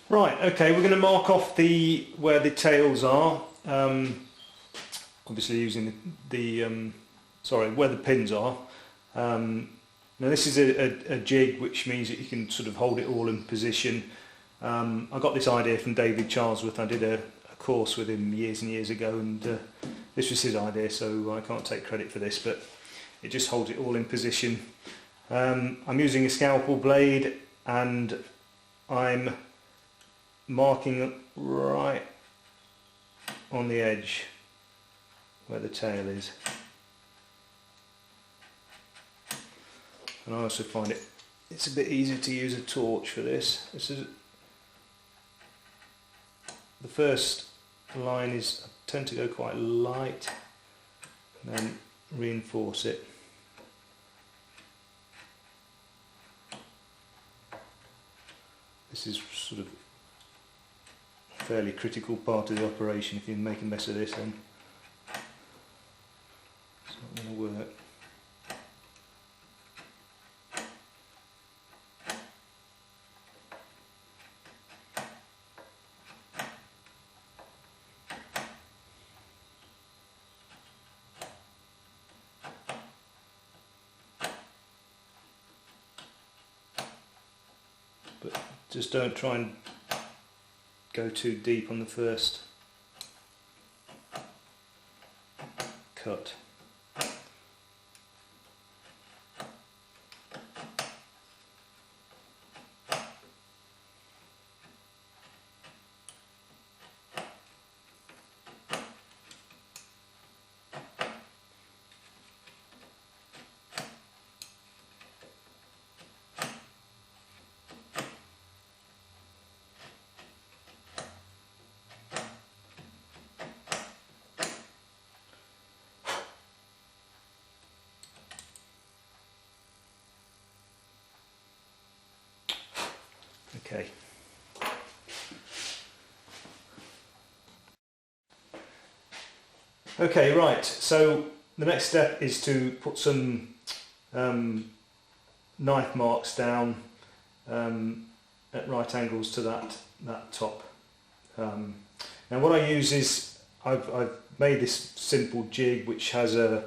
Right, okay, we're going to mark off where the tails are, obviously using where the pins are. Now this is a jig, which means that you can sort of hold it all in position. I got this idea from David Charlesworth. I did a course with him years and years ago, and this was his idea, so I can't take credit for this, but it just holds it all in position. I'm using a scalpel blade, and I'm marking right on the edge where the tail is. And I also find it's a bit easier to use a torch for this. This is the first line is I tend to go quite light and then reinforce it. This is sort of a fairly critical part of the operation. If you make a mess of this, then it's not going to work. But just don't try and go too deep on the first cut. Okay. Okay, right, so the next step is to put some knife marks down at right angles to that top. Now what I use is I've made this simple jig which has a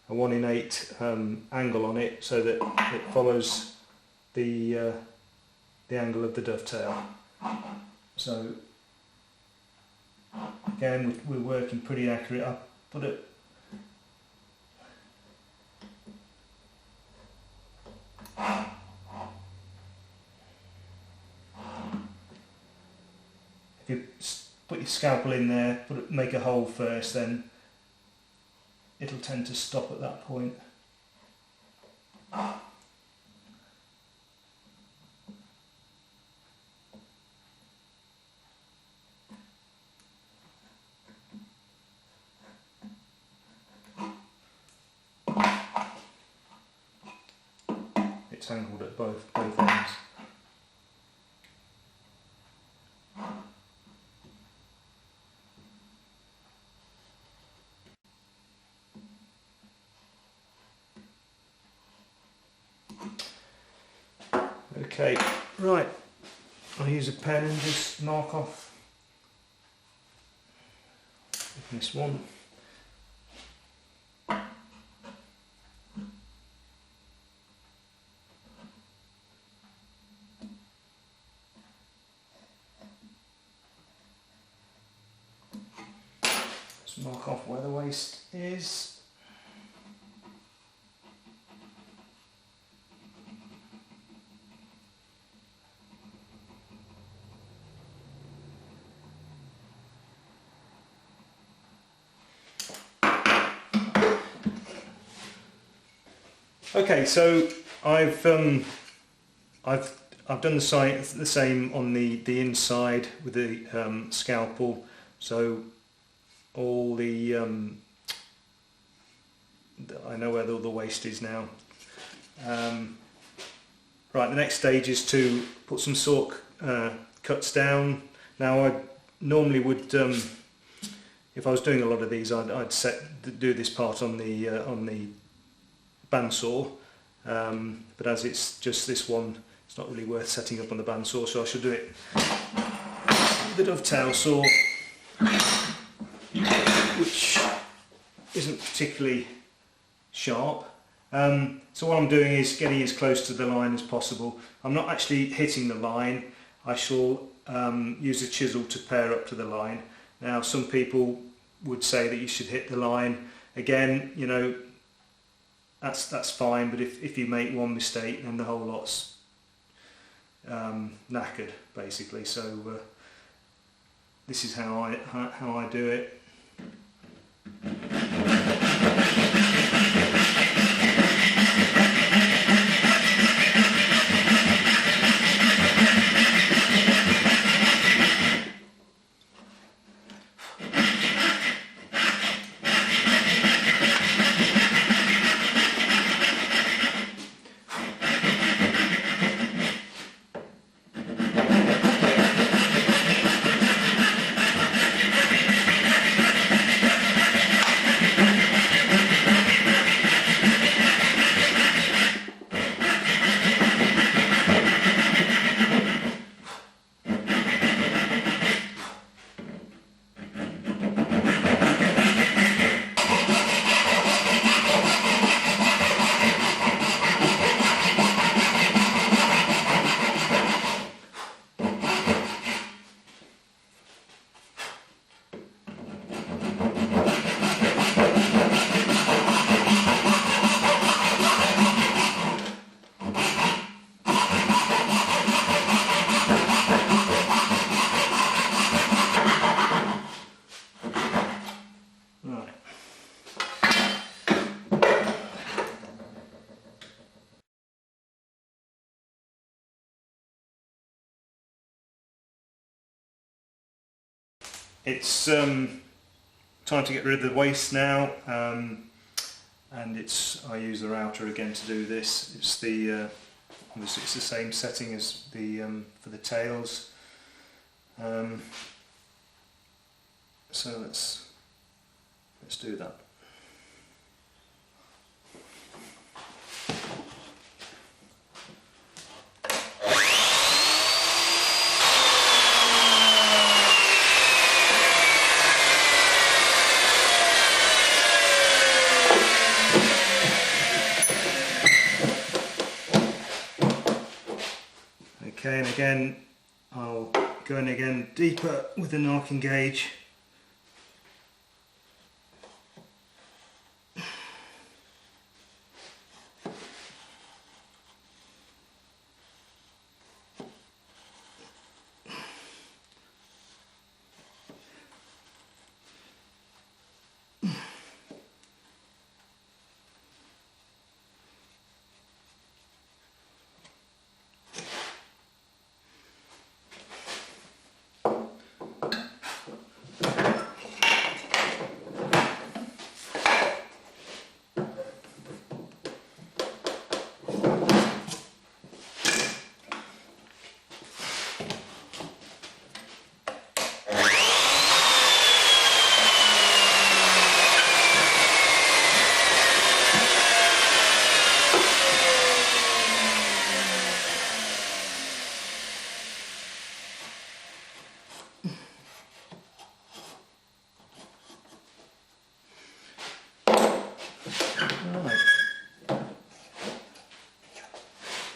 1 in 8 angle on it, so that it follows the angle of the dovetail. So again, we're working pretty accurate. I put it if you put your scalpel in there, make a hole first, then it'll tend to stop at that point. It's angled at both ends. Okay, right, I'll use a pen and just mark off this one. Just mark off where the waist is. Okay, so I've done the same on the inside with the scalpel. So all the I know where the waist is now. Right, the next stage is to put some sork cuts down. Now I normally would, if I was doing a lot of these, I'd do this part on the bandsaw, but as it's just this one it's not really worth setting up on the bandsaw, so I shall do it with the dovetail saw, which isn't particularly sharp. So what I'm doing is getting as close to the line as possible. I'm not actually hitting the line. I shall use a chisel to pair up to the line. Now some people would say that you should hit the line. Again, you know, that's fine, but if you make one mistake, then the whole lot's knackered, basically. So this is how I do it. It's time to get rid of the waste now, and I use the router again to do this. It's the obviously it's the same setting as the for the tails. So let's do that. Okay, and again I'll go in again deeper with the knocking gauge.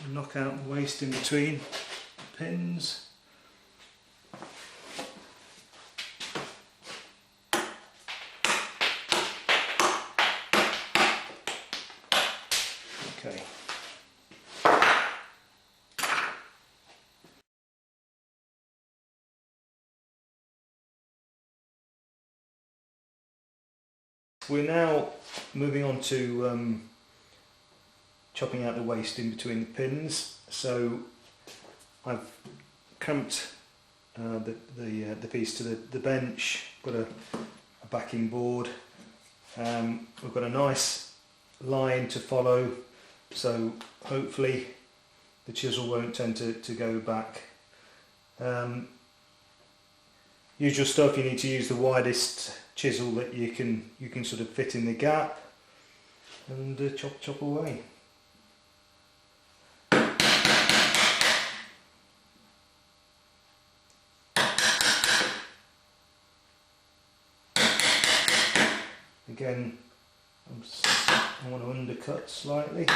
Knock out the waste in between the pins. Okay. We're now moving on to chopping out the waste in between the pins. So I've clamped the piece to the bench, got a backing board, we've got a nice line to follow, so hopefully the chisel won't tend to go back. Usual stuff, you need to use the widest chisel that you can sort of fit in the gap, and chop away. again, I want to undercut slightly.